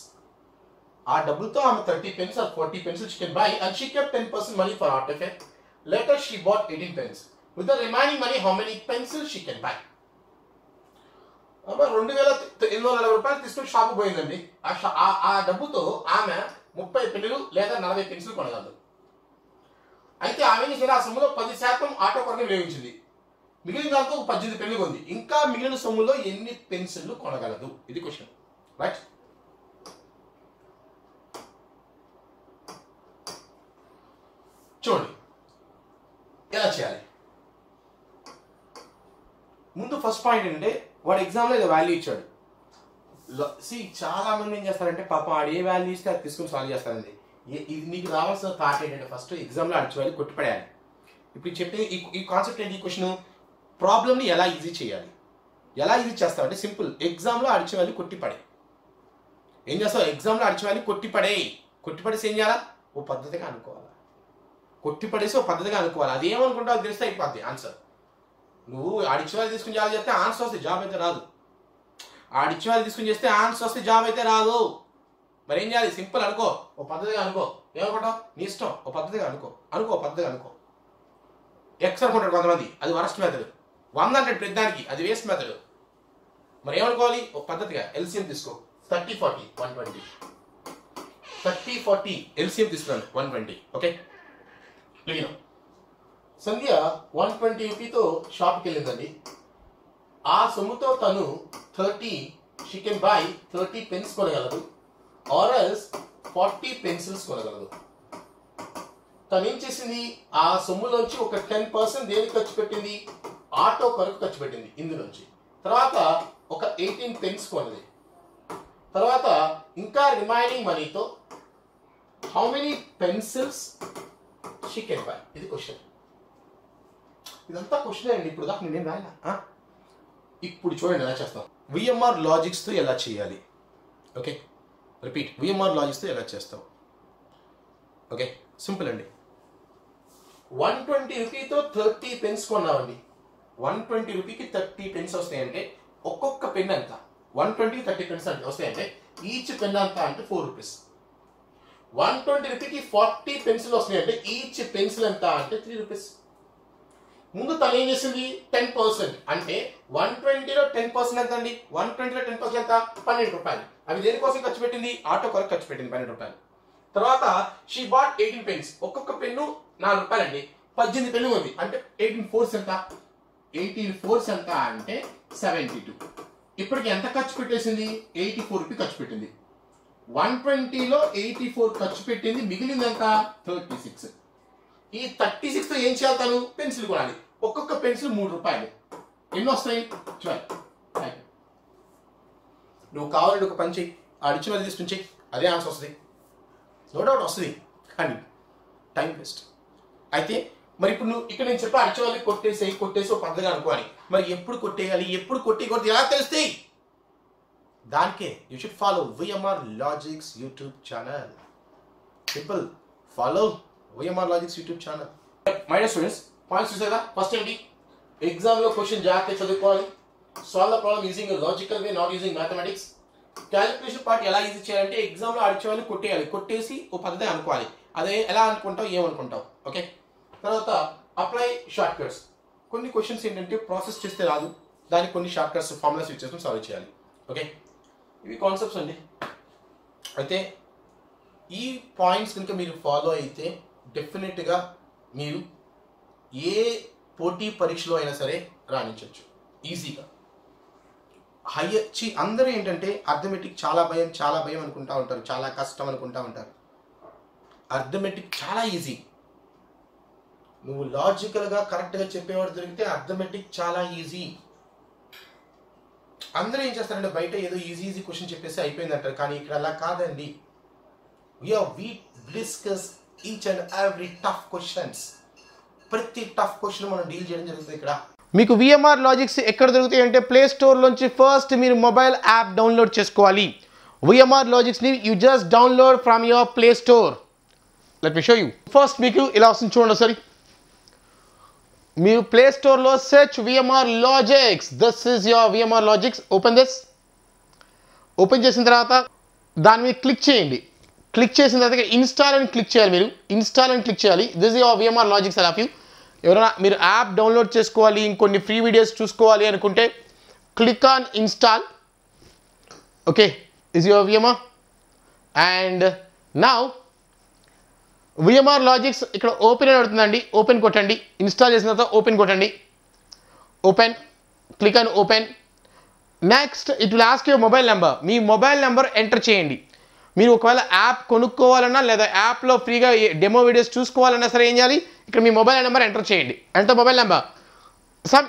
ఆ డబ్బులతో ఆమె 30 pens or 40 pencils she can buy, and she kept 10% money for art effect. Later, she bought 18 pens. With the remaining money, how many pencils she can buy? 2,840 రూపాయలు తీసుకుని shop పోయిందండి. ఆ డబ్బుతో ఆమె 30 పెన్నులు లేదా 40 పెన్సిల్ కొనగలదు. అయితే ఆమె ఆ సొమ్ములో 10% ఆటో కొరకు వినియోగించింది. మిగిలిన దాంతో 18 పెన్నులు కొంది. ఇంకా మిగిలిన సొమ్ములో ఎన్ని పెన్సిళ్లు కొనగలదు? ఇది క్వశ్చన్. రైట్. చూడండి ఎలా చేయాలి. ముందు ఫస్ట్ పాయింట్ ఏంటంటే వాడు ఎగ్జామ్లో ఏదో వాల్యూ ఇచ్చాడు. చాలా మంది ఏం చేస్తారంటే పాపం ఆడు ఏ వాల్యూ ఇస్తే అది తీసుకుని సాల్వ్ చేస్తారండి. ఇది నీకు రావాల్సిన థాట్ ఏంటంటే ఫస్ట్ ఎగ్జామ్లో అడిచి వాళ్ళు కొట్టిపడేయాలి. ఇప్పుడు చెప్పే ఈ కాన్సెప్ట్ ఏంటి, ఈ క్వశ్చన్ ప్రాబ్లమ్ని ఎలా ఈజీ చేయాలి. ఎలా ఈజీ చేస్తావు అంటే సింపుల్, ఎగ్జామ్లో అడిచి వాళ్ళు కొట్టిపడే. ఏం చేస్తావు, ఎగ్జామ్లో అడిచి వాళ్ళు కొట్టిపడేసి ఏం చేయాలా, ఓ పద్ధతిగా అనుకోవాలి. కొట్టిపడేసి ఓ పద్ధతిగా అనుకోవాలి. అది ఏమనుకుంటావు అది తెలిస్తే అయిపోద్ది ఆన్సర్. నువ్వు ఆడిచ్చి వాళ్ళు తీసుకుని జాబ్ చేస్తే ఆన్సర్ వస్తే జాబ్ అయితే రాదు. ఆడిచ్చి వాళ్ళు తీసుకుని చేస్తే ఆన్సర్ వస్తే జాబ్ అయితే రాదు. మరి ఏం చేయాలి, సింపుల్ అనుకో, ఓ పద్ధతిగా అనుకో. ఏమనుకుంటావు, నీ ఇష్టం, ఓ పద్ధతిగా అనుకో పద్ధతిగా అనుకో. ఎక్స్ అనుకుంటాడు కొంతమంది, అది వరస్ట్ మెథడ్. 100 అంటే ప్రతిదానికి అది వేస్ట్ మెథడ్. మరి ఏమనుకోవాలి, ఓ పద్ధతిగా ఎల్సిఎం తీసుకో. 30-40 120, 30-40 ఎల్సిఎం తీసుకున్నాను 120. ఓకే, సంధ్య 120 రూపీతో షాప్కి వెళ్ళిందండి. ఆ సొమ్ముతో తను 30 కెన్ బై 30 పెన్స్ కొనగలదు, ఆర్ ఎల్స్ 40 పెన్సిల్స్ కొనగలదు. తను ఏం చేసింది, ఆ సొమ్ములోంచి ఒక 10% దేనికి ఖర్చు పెట్టింది, ఆటో కొరకు ఖర్చు పెట్టింది ఇందులోంచి. తర్వాత ఒక 18 పెన్స్ కొన్నది. తర్వాత ఇంకా రిమైనింగ్ మనీతో how many pencils she can buy. ఇది క్వశ్చన్. ఇదంతా క్వశ్చన్ అండి. ఇప్పుడు దాకా నేనేం రాయలా. ఇప్పుడు చూడండి ఎలా చేస్తాం. విఎంఆర్ లాజిక్స్తో ఎలా చేయాలి. ఓకే, రిపీట్, విఎంఆర్ లాజిక్స్తో ఎలా చేస్తాం. ఓకే, సింపుల్ అండి. 120 రూపీతో 30 పెన్స్ కొన్నామండి. 120 రూపీకి 30 పెన్స్ వస్తాయంటే ఒక్కొక్క పెన్ ఎంత, 120కి 30 పెన్స్ అంటే వస్తాయంటే ఈచ్ పెన్ అంత అంటే 4 రూపీస్. 120 రూపీకి 40 పెన్సిల్ వస్తున్నాయంటే ఈచ్ పెన్సిల్ ఎంత అంటే 3 రూపీస్. ముందు తను ఏం చేసింది, 10% అంటే 120లో 10% ఎంత అండి, 120లో 10% ఎంత, 12 రూపాయలు. అవి దేనికోసం ఖర్చు పెట్టింది, ఆటో కొరకు ఖర్చు పెట్టింది 12 రూపాయలు. తర్వాత షీ బాట్ 18 పెన్స్, ఒక్కొక్క పెన్ను 4 రూపాయలు అండి. 18 పెన్ను ఉంది అంటే 18 ఫోర్స్ ఎంత, 18 ఫోర్స్ ఎంత అంటే 72. ఇప్పటికి ఎంత ఖర్చు పెట్టేసింది, 84 రూపీ ఖర్చు పెట్టింది. 120లో 84 ఖర్చు పెట్టింది, మిగిలింది ఎంత, 36. ఈ 36తో ఏం చేయాలి, తను పెన్సిల్ కొనాలి. ఒక్కొక్క పెన్సిల్ 3 రూపాయలు. ఎన్ని వస్తాయి, 12. నువ్వు కావాలంటే ఒక పని చెయ్యి, అడిచి వాళ్ళు తీసుకుని చెయ్యి, అదే ఆన్సర్ వస్తుంది. నో డౌట్ వస్తుంది, కానీ టైం వేస్ట్. అయితే మరి ఇప్పుడు నువ్వు ఇక్కడ నేను చెప్పి అడిచి వాళ్ళకి కొట్టేసి ఒక పద్ధతిగా అనుకోవాలి. మరి ఎప్పుడు కొట్టేయాలి, ఎప్పుడు కొట్టేయకూడదు ఎలా తెలుస్తాయి, దానికే you should follow VMR logics YouTube channel. Simple, follow VMR logics YouTube channel. My dear students, points చూసారా. ఫస్ట్ ఏంటి, ఎగ్జామ్లో క్వశ్చన్ జాగ్రత్తగా చదువుకోవాలి. Solve the problem using logical way, not using mathematics. Calculation part ఎలా ఈజీ చేయాలంటే ఎగ్జామ్లో అడిచేవాళ్ళు కొట్టేయాలి, కొట్టేసి ఓ పద్ధతి అనుకోవాలి. అదే ఎలా అనుకుంటావు, ఏమనుకుంటావు. ఓకే, తర్వాత అప్లై షార్ట్ కట్స్. కొన్ని క్వశ్చన్స్ ఏంటంటే ప్రాసెస్ చేస్తే రాదు, దానికి కొన్ని షార్ట్ కట్స్ ఫార్ములాస్ యూజ్ చేసుకుని సాల్వ్ చేయాలి. ఓకే, ఇవి కాన్సెప్ట్స్ అండి. అయితే ఈ పాయింట్స్ కనుక మీరు ఫాలో అయితే డెఫినెట్గా మీరు ఏ పోటీ పరీక్షలో అయినా సరే రాణించవచ్చు ఈజీగా. అందరూ ఏంటంటే అర్థమెటిక్ చాలా భయం అనుకుంటా ఉంటారు, చాలా కష్టం అనుకుంటా ఉంటారు. అర్థమెటిక్ చాలా ఈజీ. నువ్వు లాజికల్గా కరెక్ట్గా చెప్పేవాడు దొరికితే అర్థమెటిక్ చాలా ఈజీ. అందరూ ఏం చేస్తారంటే బయట ఏదో ఈజీ క్వశ్చన్ చెప్పేసి అయిపోయింది అంటారు, కానీ ఇక్కడ అలా కాదండి. we discuss each and every tough questions. ప్రతి టఫ్ క్వశ్చన్ మనం డీల్ చేయడం జరుగుతుంది ఇక్కడ. మీకు విఎంఆర్ లాజిక్స్ ఎక్కడ దొరుకుతాయి అంటే ప్లే స్టోర్లోంచి ఫస్ట్ మీరు మొబైల్ యాప్ డౌన్లోడ్ చేసుకోవాలి. విఎంఆర్ లాజిక్స్ని you just download from your play store. Let me show you. First మీకు ఇలా వస్తుంది చూడండి ఒకసారి. మీరు ప్లే స్టోర్లో search VMR logics. This is your VMR logics. Open this. Open చేసిన తర్వాత దాని మీద క్లిక్ చేయండి. క్లిక్ చేసిన తర్వాత ఇన్స్టాల్ అని క్లిక్ చేయాలి. మీరు ఇన్స్టాల్ అని క్లిక్ చేయాలి. This is your VMR logics of you. ఎవరైనా మీరు యాప్ డౌన్లోడ్ చేసుకోవాలి, ఇంకొన్ని ఫ్రీ వీడియోస్ చూసుకోవాలి అనుకుంటే click on install. Okay, is your VMR. And now VMR logics ఇక్కడ ఓపెన్ అని అడుగుతుందండి. ఓపెన్ కొట్టండి. ఇన్స్టాల్ చేసిన తర్వాత ఓపెన్ కొట్టండి. Open, click on open. Next it will ask your mobile number. Me mobile number enter చేయండి. మీరు ఒకవేళ యాప్ కొనుక్కోవాలన్నా లేదా యాప్లో ఫ్రీగా డెమో వీడియోస్ చూసుకోవాలన్నా సరే ఏం చేయాలి, ఇక్కడ మీ మొబైల్ నెంబర్ ఎంటర్ చేయండి. Enter mobile number,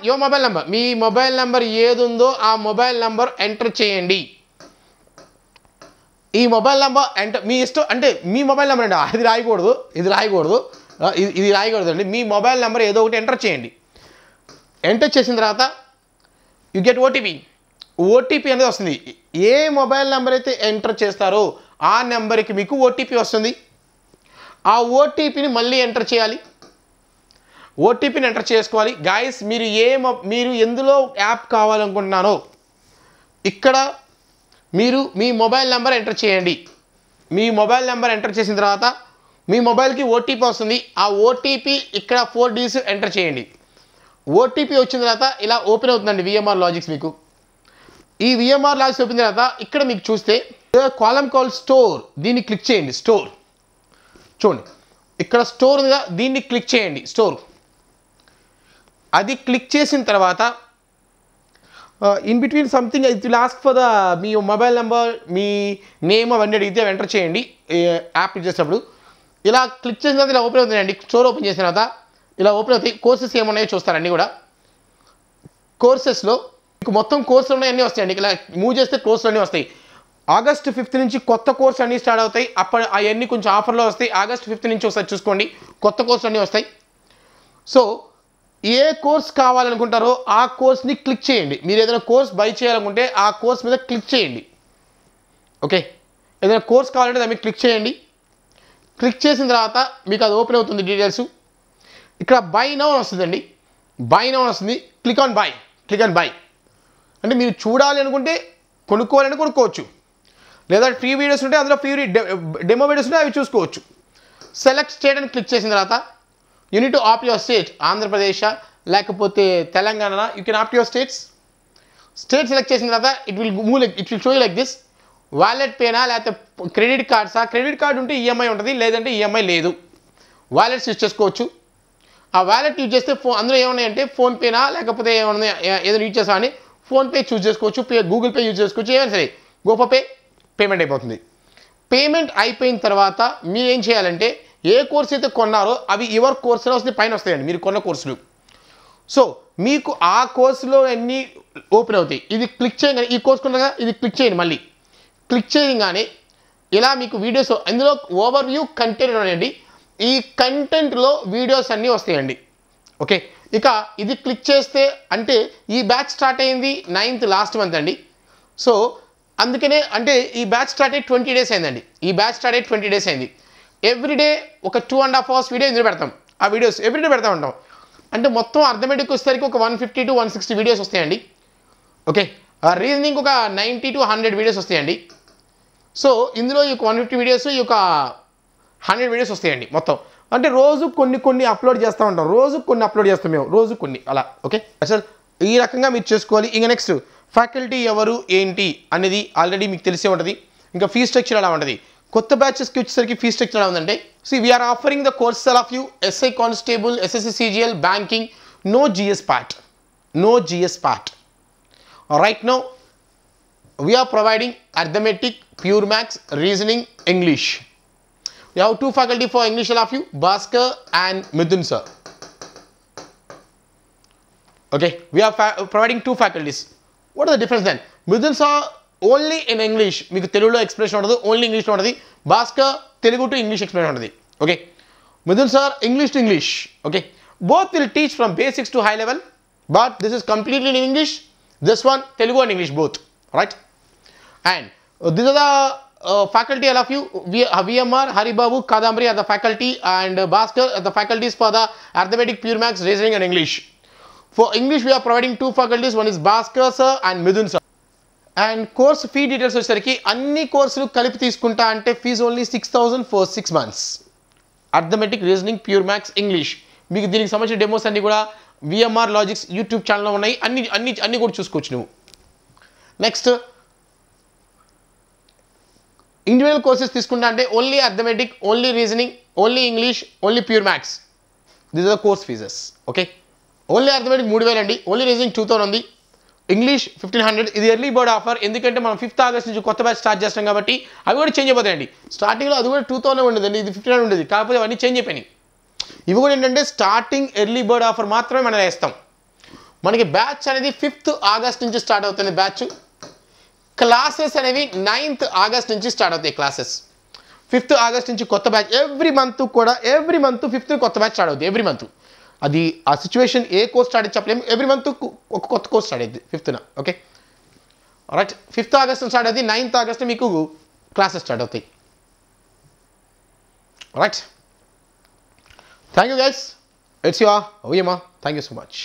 your mobile number, me mobile number ఏది ఉందో ఆ మొబైల్ నెంబర్ ఎంటర్ చేయండి. ఈ మొబైల్ నెంబర్ ఎంటర్ మీ ఇష్టం, అంటే మీ మొబైల్ నెంబర్ అండి, ఇది రాయకూడదు, ఇది రాయకూడదు అండి. మీ మొబైల్ నెంబర్ ఏదో ఒకటి ఎంటర్ చేయండి. ఎంటర్ చేసిన తర్వాత యు గెట్ ఓటీపీ అనేది వస్తుంది. ఏ మొబైల్ నెంబర్ అయితే ఎంటర్ చేస్తారో ఆ నెంబర్కి మీకు ఓటీపీ వస్తుంది. ఆ ఓటీపీని మళ్ళీ ఎంటర్ చేయాలి. ఓటీపీని ఎంటర్ చేసుకోవాలి. గాయస్ మీరు ఎందులో యాప్ కావాలనుకుంటున్నారో ఇక్కడ మీరు మీ మొబైల్ నెంబర్ ఎంటర్ చేయండి. మీ మొబైల్ నెంబర్ ఎంటర్ చేసిన తర్వాత మీ మొబైల్కి ఓటీపీ వస్తుంది. ఆ ఓటీపీ ఇక్కడ 4 digits ఎంటర్ చేయండి. ఓటీపీ వచ్చిన తర్వాత ఇలా ఓపెన్ అవుతుందండి విఎంఆర్ లాజిక్స్. మీకు ఈ విఎంఆర్ లాజిక్స్ ఓపెన్ తర్వాత ఇక్కడ మీకు చూస్తే కాలమ్ కాల్ స్టోర్, దీన్ని క్లిక్ చేయండి. స్టోర్ చూడండి, ఇక్కడ స్టోర్ ఉందిగా, దీన్ని క్లిక్ చేయండి. స్టోర్ అది క్లిక్ చేసిన తర్వాత in between something it will ask for me mobile number, me name అవన్నీ అడిగితే ఎంటర్ చేయండి. యాప్ చేసేటప్పుడు ఇలా క్లిక్ చేసిన తర్వాత ఇలా ఓపెన్ అవుతుందండి. స్టోర్ ఓపెన్ చేసిన తర్వాత ఇలా ఓపెన్ అవుతాయి. కోర్సెస్ ఏమున్నాయో చూస్తారండి కూడా. కోర్సెస్లో మీకు మొత్తం కోర్సులు ఉన్నాయన్నీ వస్తాయండి. ఇలా మూవ్ చేస్తే కోర్సులు అన్నీ వస్తాయి. August 5th నుంచి కొత్త కోర్సు అన్నీ స్టార్ట్ అవుతాయి. అప్పుడు అవన్నీ కొంచెం ఆఫర్లో వస్తాయి. August 5th నుంచి ఒకసారి చూసుకోండి, కొత్త కోర్సులు అన్నీ వస్తాయి. సో ఏ కోర్స్ కావాలనుకుంటారో ఆ కోర్స్ని క్లిక్ చేయండి. మీరు ఏదైనా కోర్స్ బై చేయాలనుకుంటే ఆ కోర్స్ మీద క్లిక్ చేయండి. ఓకే, ఏదైనా కోర్స్ కావాలంటే దాన్ని క్లిక్ చేయండి. క్లిక్ చేసిన తర్వాత మీకు అది ఓపెన్ అవుతుంది డీటెయిల్స్. ఇక్కడ బై నౌ వస్తుందండి. బై నౌ వస్తుంది. క్లిక్ ఆన్ బై అంటే మీరు చూడాలి అనుకుంటే కొనుక్కోవాలంటే కొనుక్కోవచ్చు, లేదా ఫ్రీ వీడియోస్ ఉంటే అందులో ఫ్రీ డెమో వీడియోస్ ఉంటే అవి చూసుకోవచ్చు. సెలెక్ట్ స్టేట్ అని క్లిక్ చేసిన తర్వాత you need to opt your state. Andhra Pradesh లేకపోతే Telangana, you can opt your state select చేసిన తర్వాత it will show you like this. Wallet పేనా లేకపోతే క్రెడిట్ కార్డ్సా? క్రెడిట్ కార్డు ఉంటే ఈఎంఐ ఉంటుంది, లేదంటే ఈఎంఐ లేదు. వాలెట్స్ యూజ్ చేసుకోవచ్చు. ఆ వాలెట్ యూజ్ చేస్తే అందులో ఏమున్నాయంటే ఫోన్పేనా లేకపోతే ఏమన్నా ఏదైనా యూజ్ చేస్తా అని ఫోన్పే చూస్ చేసుకోవచ్చు, గూగుల్ పే యూజ్ చేసుకోవచ్చు, ఏమైనా సరే గో ఫర్ పే, పేమెంట్ అయిపోతుంది. పేమెంట్ అయిపోయిన తర్వాత మీరు ఏం చేయాలంటే ఏ కోర్స్ అయితే కొన్నారో అవి యువర్ కోర్సులో వస్తే పైన వస్తాయండి, మీరు కొన్న కోర్సులు. సో మీకు ఆ కోర్సులో అన్నీ ఓపెన్ అవుతాయి. ఇది క్లిక్ చేయగానే ఈ కోర్స్ కొన్నాగా ఇది క్లిక్ చేయండి. మళ్ళీ క్లిక్ చేయగానే ఇలా మీకు వీడియోస్, ఇందులో ఓవర్ వ్యూ కంటెంట్ ఉన్నాయండి. ఈ కంటెంట్లో వీడియోస్ అన్నీ వస్తాయండి. ఓకే, ఇక ఇది క్లిక్ చేస్తే అంటే ఈ బ్యాచ్ స్టార్ట్ అయింది 9th లాస్ట్ మంత్ అండి. సో అందుకనే అంటే ఈ బ్యాచ్ స్టార్ట్ అయ్యి 20 days అయిందండి. ఈ బ్యాచ్ స్టార్ట్ అయ్యి 20 days అయింది. ఎవ్రీడే ఒక 2.5 hours వీడియో ఇందులో పెడతాం. ఆ వీడియోస్ ఎవ్రీడే పెడతా ఉంటాం. అంటే మొత్తం అర్థమెటిక్ వచ్చేసరికి ఒక 150 to 160 వీడియోస్ వస్తాయండి. ఓకే, రీజనింగ్ ఒక 90 to 100 వీడియోస్ వస్తాయండి. సో ఇందులో ఈ 150 వీడియోస్, ఈ యొక్క 100 వీడియోస్ వస్తాయండి మొత్తం. అంటే రోజు కొన్ని అప్లోడ్ చేస్తూ ఉంటాం. రోజు కొన్ని అప్లోడ్ చేస్తాం మేము, రోజు కొన్ని అలా. ఓకే, అసలు ఈ రకంగా మీరు చేసుకోవాలి. ఇంకా నెక్స్ట్ ఫ్యాకల్టీ ఎవరు ఏంటి అనేది ఆల్రెడీ మీకు తెలిసే ఉంటుంది. ఇంకా ఫీ స్ట్రక్చర్ ఎలా ఉంటుంది. కొత్త బ్యాచెస్కి వచ్చేసరికి ఫీ స్ట్రక్చర్ ఎలా ఉందంటే, we're offering the courses of you SI constable, SSC CGL, banking, no GS part. Right now we are providing arithmetic, pure maths, reasoning, English. We have 2 faculty for English, all of you, Bhaskar and Mithun sir. Okay, we are providing 2 faculties. What is the difference then? Mithun sir only in English, meeku Telugulo expression untadi, only English lo untadi. Bhaskar Telugu to English expression untadi. Okay, Mithun sir English to English. Okay, both will teach from basics to high level, but this is completely in English. This one Telugu and English both, right? And these are the faculty, all of you. VMR, Haribabu, Kadambari are the faculty, and Bhaskar are the faculties for the arithmetic, pure maths, reasoning and English. For English we are providing 2 faculties, one is Bhaskar sir and Mithun sir. And course fee details వచ్చేసరికి అన్ని కోర్సులు కలిపి తీసుకుంటా అంటే fees only 6,000 for 6 months. Arithmetic, reasoning, pure maths, English. మీకు దీనికి సంబంధించిన demos అన్ని కూడా విఎంఆర్ లాజిక్స్ యూట్యూబ్ ఛానల్లో ఉన్నాయి. అన్ని కూడా చూసుకోవచ్చు నువ్వు. నెక్స్ట్ ఇండివిజువల్ కోర్సెస్ తీసుకుంటా అంటే only arithmetic, only reasoning, only English, only pure maths. This are the course fees. Okay, only arithmetic 3,000 అండి, ఓన్లీ రీజనింగ్ 2,000 ఉంది, ఇంగ్లీష్ 1500. ఇది ఎర్లీ బర్డ్ ఆఫర్, ఎందుకంటే మనం 5th ఆగస్ట్ నుంచి కొత్త బ్యాచ్ స్టార్ట్ చేస్తాం కాబట్టి అవి కూడా చేంజ్ అయిపోతాయండి. స్టార్టింగ్లో అది కూడా 2000 ఉండేదండి, ఇది 1500 ఉండేది, కాకపోతే అవన్నీ చేంజ్ అయిపోయినాయి. ఇవి కూడా ఏంటంటే స్టార్టింగ్ ఎర్లీ బర్డ్ ఆఫర్ మాత్రమే మనం వేస్తాం. మనకి బ్యాచ్ అనేది 5th ఆగస్ట్ నుంచి స్టార్ట్ అవుతుంది బ్యాచ్. క్లాసెస్ అనేవి 9th ఆగస్ట్ నుంచి స్టార్ట్ అవుతాయి క్లాసెస్. 5th ఆగస్ట్ నుంచి కొత్త బ్యాచ్ ఎవ్రీ మంత్ 5th కొత్త బ్యాచ్ స్టార్ట్ అవుతుంది ఎవ్రీ మంత్. అది ఆ సిచ్యువేషన్ ఏ కోర్స్ స్టార్ట్ అయితే చెప్పలేము, ఎవ్రీ మంత్ ఒక కొత్త కోర్స్ స్టార్ట్ అవుతుంది 5th. Okay right, 5th August start అవుతుంది, 9th ఆగస్ట్ మీకు క్లాసెస్ స్టార్ట్ అవుతాయి. Right, thank you guys, it's your VMR, thank you so much.